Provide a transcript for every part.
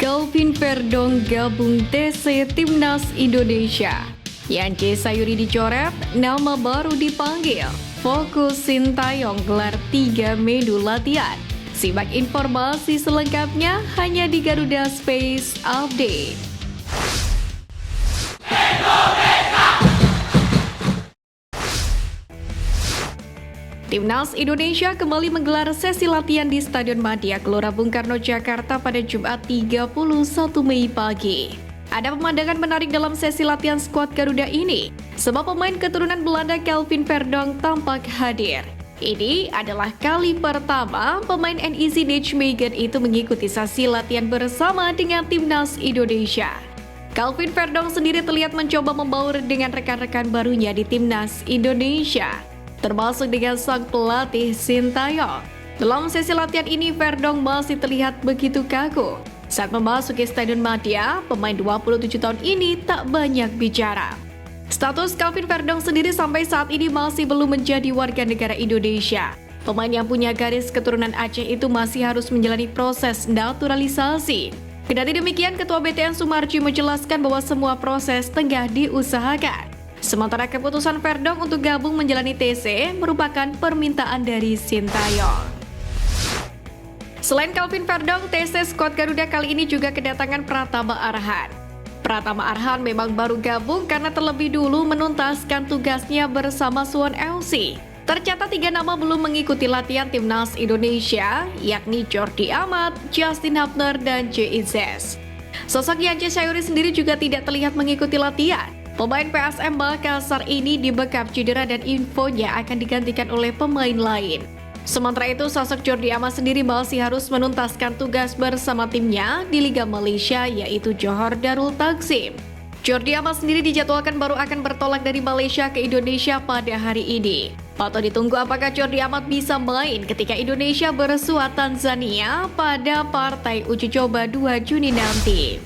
Calvin Verdong gabung TC Timnas Indonesia. Yance Sayuri dicoret, nama baru dipanggil. Fokus Sintayong gelar 3 Mei latihan. Simak informasi selengkapnya hanya di Garuda Space Update. Timnas Indonesia kembali menggelar sesi latihan di Stadion Madia, Gelora Bung Karno, Jakarta pada Jumat 31 Mei pagi. Ada pemandangan menarik dalam sesi latihan skuad Garuda ini, sebab pemain keturunan Belanda Calvin Verdong tampak hadir. Ini adalah kali pertama pemain NEC Nijmegen itu mengikuti sesi latihan bersama dengan Timnas Indonesia. Calvin Verdong sendiri terlihat mencoba membaur dengan rekan-rekan barunya di Timnas Indonesia, termasuk dengan sang pelatih Sintayong. Dalam sesi latihan ini, Verdong masih terlihat begitu kaku. Saat memasuki Stadion Madia, pemain 27 tahun ini tak banyak bicara. Status Calvin Verdong sendiri sampai saat ini masih belum menjadi warga negara Indonesia. Pemain yang punya garis keturunan Aceh itu masih harus menjalani proses naturalisasi. Kendati demikian, Ketua BTN Sumarji menjelaskan bahwa semua proses tengah diusahakan. Sementara keputusan Verdong untuk gabung menjalani TC merupakan permintaan dari Sintayong. Selain Calvin Verdong, TC skuad Garuda kali ini juga kedatangan Pratama Arhan. Pratama Arhan memang baru gabung karena terlebih dulu menuntaskan tugasnya bersama Suwon FC. Tercatat 3 nama belum mengikuti latihan Timnas Indonesia, yakni Jordi Amat, Justin Hubner, dan JIZ. Sosok Yance Sayuri sendiri juga tidak terlihat mengikuti latihan. Pemain PSM Makassar ini dibekap cedera dan infonya akan digantikan oleh pemain lain. Sementara itu, sosok Jordi Amat sendiri masih harus menuntaskan tugas bersama timnya di Liga Malaysia, yaitu Johor Darul Takzim. Jordi Amat sendiri dijadwalkan baru akan bertolak dari Malaysia ke Indonesia pada hari ini. Patut ditunggu apakah Jordi Amat bisa main ketika Indonesia bersua Tanzania pada partai uji coba 2 Juni nanti.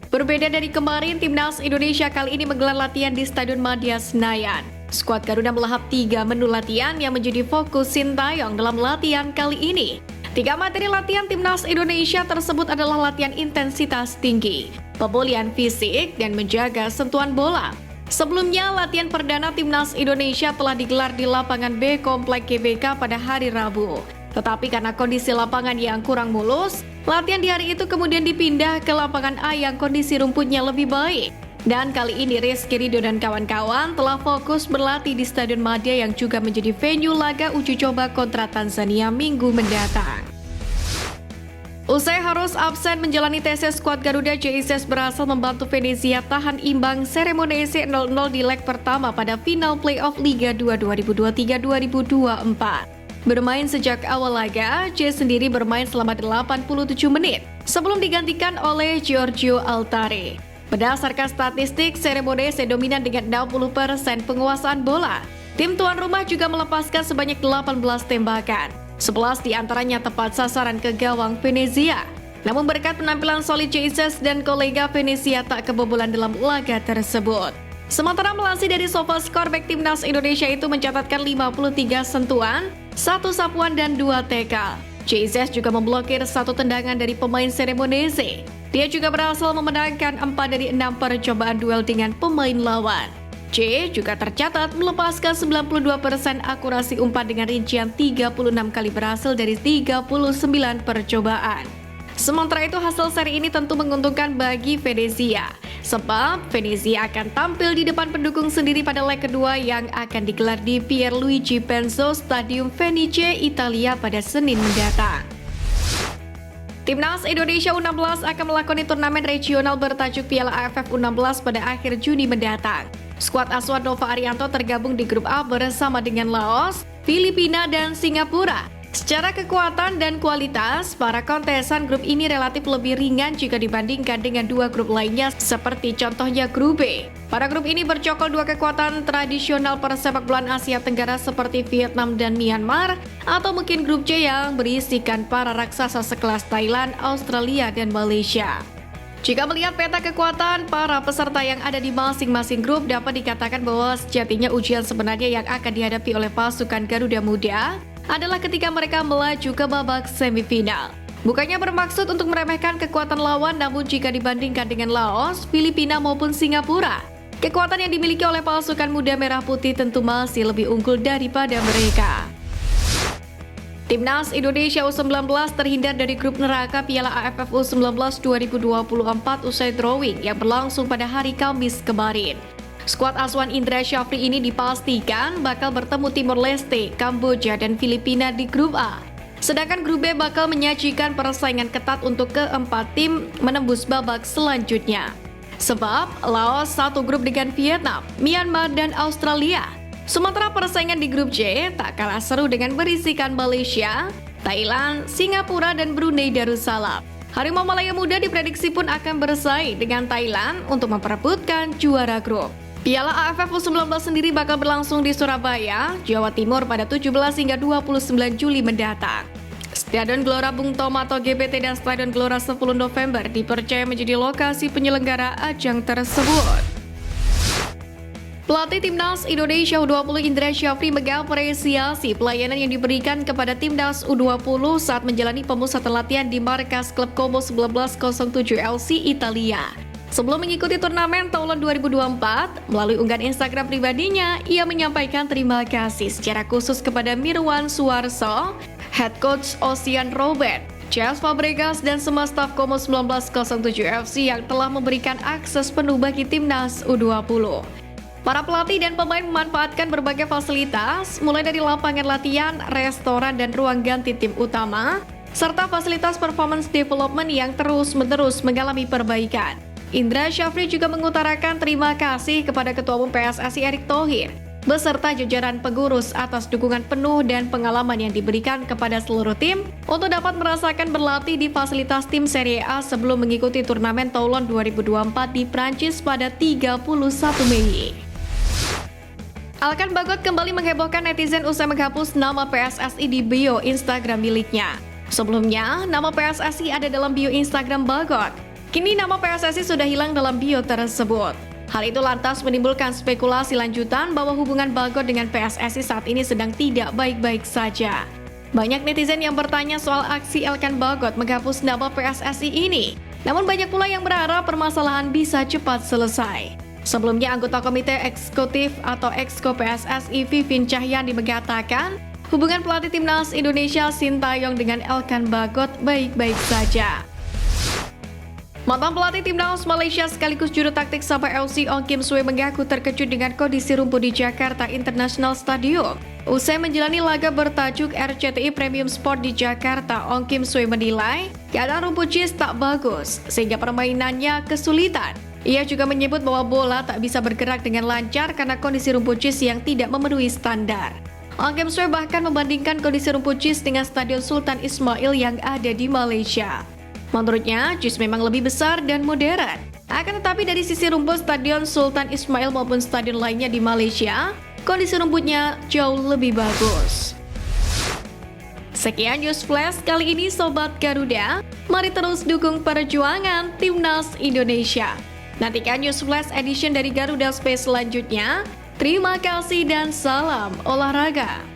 Berbeda dari kemarin, Timnas Indonesia kali ini menggelar latihan di Stadion Madia Senayan. Skuad Garuda melahap 3 menu latihan yang menjadi fokus Sintayong dalam latihan kali ini. 3 materi latihan Timnas Indonesia tersebut adalah latihan intensitas tinggi, pemulihan fisik, dan menjaga sentuhan bola. Sebelumnya, latihan perdana Timnas Indonesia telah digelar di lapangan B Komplek GBK pada hari Rabu. Tetapi karena kondisi lapangan yang kurang mulus, latihan di hari itu kemudian dipindah ke lapangan A yang kondisi rumputnya lebih baik. Dan kali ini Rizky Ridho dan kawan-kawan telah fokus berlatih di Stadion Madia yang juga menjadi venue laga uji coba kontra Tanzania minggu mendatang. Usai harus absen menjalani TC skuad Garuda, JIZ berhasil membantu Venezia tahan imbang Cremonese 0-0 di leg pertama pada final playoff Liga 2 2023-2024. Bermain sejak awal laga, J sendiri bermain selama 87 menit sebelum digantikan oleh Giorgio Altare. Berdasarkan statistik, Cremonese dominan dengan 60% penguasaan bola. Tim tuan rumah juga melepaskan sebanyak 18 tembakan. 11 diantaranya tepat sasaran ke gawang Venezia. Namun berkat penampilan solid JIZ dan kolega, Venezia tak kebobolan dalam laga tersebut. Sementara melansir dari SofaScore, bek Timnas Indonesia itu mencatatkan 53 sentuhan, 1 sapuan, dan 2 tackle. JIZ juga memblokir 1 tendangan dari pemain Cremonese. Dia juga berhasil memenangkan 4 dari 6 percobaan duel dengan pemain lawan. J juga tercatat melepaskan 92% akurasi umpan dengan rincian 36 kali berhasil dari 39 percobaan. Sementara itu, hasil seri ini tentu menguntungkan bagi Venezia, sebab Venezia akan tampil di depan pendukung sendiri pada leg kedua yang akan digelar di Pierluigi Penzo Stadium Fenice, Italia pada Senin mendatang. Timnas Indonesia U16 akan melakoni turnamen regional bertajuk Piala AFF U16 pada akhir Juni mendatang. Skuad Aswan Nova Arianto tergabung di grup A bersama dengan Laos, Filipina, dan Singapura. Secara kekuatan dan kualitas, para kontesan grup ini relatif lebih ringan jika dibandingkan dengan 2 grup lainnya seperti contohnya grup B. Pada grup ini bercokol 2 kekuatan tradisional persepak bolaan Asia Tenggara seperti Vietnam dan Myanmar, atau mungkin grup C yang berisikan para raksasa sekelas Thailand, Australia, dan Malaysia. Jika melihat peta kekuatan para peserta yang ada di masing-masing grup, dapat dikatakan bahwa sejatinya ujian sebenarnya yang akan dihadapi oleh pasukan Garuda Muda adalah ketika mereka melaju ke babak semifinal. Bukannya bermaksud untuk meremehkan kekuatan lawan, namun jika dibandingkan dengan Laos, Filipina maupun Singapura, kekuatan yang dimiliki oleh pasukan muda merah putih tentu masih lebih unggul daripada mereka. Timnas Indonesia U19 terhindar dari grup neraka Piala AFF U19 2024 usai drawing yang berlangsung pada hari Kamis kemarin. Skuad asuhan Indra Syafri ini dipastikan bakal bertemu Timor Leste, Kamboja, dan Filipina di grup A. Sedangkan grup B bakal menyajikan persaingan ketat untuk keempat tim menembus babak selanjutnya. Sebab Laos satu grup dengan Vietnam, Myanmar, dan Australia. Sementara persaingan di grup C tak kalah seru dengan berisikan Malaysia, Thailand, Singapura, dan Brunei Darussalam. Harimau Malaya Muda diprediksi pun akan bersaing dengan Thailand untuk memperebutkan juara grup. Piala AFF U19 sendiri bakal berlangsung di Surabaya, Jawa Timur pada 17 hingga 29 Juli mendatang. Stadion Gelora Bung Tomo atau GBT dan Stadion Gelora 10 November dipercaya menjadi lokasi penyelenggara ajang tersebut. Pelatih Timnas Indonesia U20 Indra Syafri mengapresiasi pelayanan yang diberikan kepada Timnas U20 saat menjalani pemusatan latihan di markas klub Como 1907 LC Italia. Sebelum mengikuti turnamen tahun 2024, melalui unggahan Instagram pribadinya, ia menyampaikan terima kasih secara khusus kepada Mirwan Suarso, Head Coach Ocean Robert, Jas Fabregas, dan semua staf Como 1907 FC yang telah memberikan akses penuh bagi Timnas U20. Para pelatih dan pemain memanfaatkan berbagai fasilitas, mulai dari lapangan latihan, restoran, dan ruang ganti tim utama, serta fasilitas performance development yang terus-menerus mengalami perbaikan. Indra Syafri juga mengutarakan terima kasih kepada Ketua Umum PSSI Erick Thohir beserta jajaran pengurus atas dukungan penuh dan pengalaman yang diberikan kepada seluruh tim untuk dapat merasakan berlatih di fasilitas tim Serie A sebelum mengikuti turnamen Toulon 2024 di Prancis pada 31 Mei. Alkan Bagot kembali menghebohkan netizen usai menghapus nama PSSI di bio Instagram miliknya. Sebelumnya, nama PSSI ada dalam bio Instagram Bagot. Kini nama PSSI sudah hilang dalam bio tersebut. Hal itu lantas menimbulkan spekulasi lanjutan bahwa hubungan Bagot dengan PSSI saat ini sedang tidak baik-baik saja. Banyak netizen yang bertanya soal aksi Alkan Bagot menghapus nama PSSI ini. Namun banyak pula yang berharap permasalahan bisa cepat selesai. Sebelumnya anggota Komite Eksekutif atau Exco PSSI Vivin Cahyani mengatakan hubungan pelatih Timnas Indonesia Sintayong dengan Alkan Bagot baik-baik saja. Mantan pelatih Timnas Malaysia sekaligus juru taktik Sabah FC Ong Kim Sue mengaku terkejut dengan kondisi rumput di Jakarta International Stadium. Usai menjalani laga bertajuk RCTI Premium Sport di Jakarta, Ong Kim Sue menilai keadaan rumput JIS tak bagus sehingga permainannya kesulitan. Ia juga menyebut bahwa bola tak bisa bergerak dengan lancar karena kondisi rumput JIS yang tidak memenuhi standar. Ong Kim Sue bahkan membandingkan kondisi rumput JIS dengan Stadion Sultan Ismail yang ada di Malaysia. Menurutnya, JIS memang lebih besar dan modern. Akan tetapi dari sisi rumput Stadion Sultan Ismail maupun stadion lainnya di Malaysia, kondisi rumputnya jauh lebih bagus. Sekian News Flash kali ini Sobat Garuda. Mari terus dukung perjuangan Timnas Indonesia. Nantikan News Flash edition dari Garuda Space selanjutnya. Terima kasih dan salam olahraga.